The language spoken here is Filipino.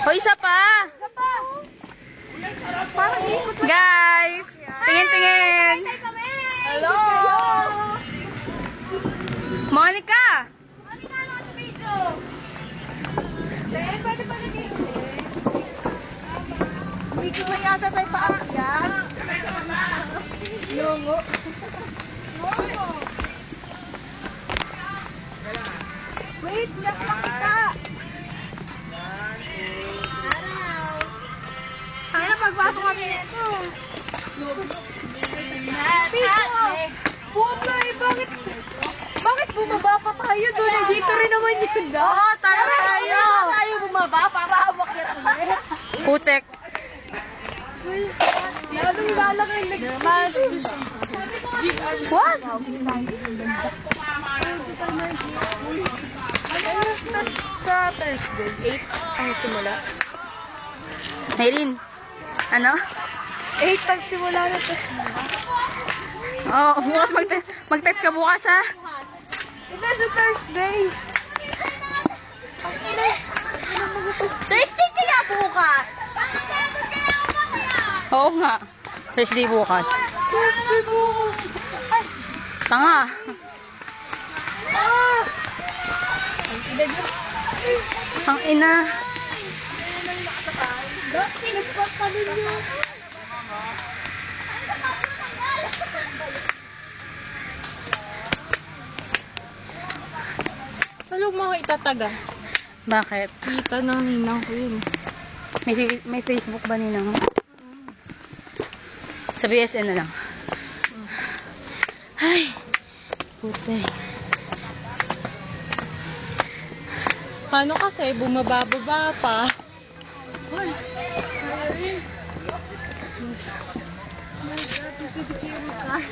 O, isa pa. Guys, tingin-tingin. Hello! Monica! Monica, ano ito video? Pwede pa na dito. Video ba yata tayo paakyat? Lungo. Lungo. Wait, lang kita. Ang ina pagpasok kami nito. Pito! Puta eh, bakit bumaba pa tayo doon? Dito rin naman yun daw. Oo, tayo. Tayo bumaba para umakyat ulit. Putek. Lalong lalaki yung legs mas. What? Sa Thursday, 8 ang simula. Maylin, ano? 8 ang simula na to. Oh, bukas mag-test ka bukas ha. Ito sa Thursday. Thursday kaya bukas. Oo nga. Thursday bukas. Thursday po. Tanga. Ang ina. Nagpas kami niyo. Saan mo ako itataga? Bakit? Kita ng ninang ko yun. May Facebook ba nina mo? Sa BSN na lang. Ay. Putek. Paano kasi bumababa pa? Hoy! My God, this is the camera car.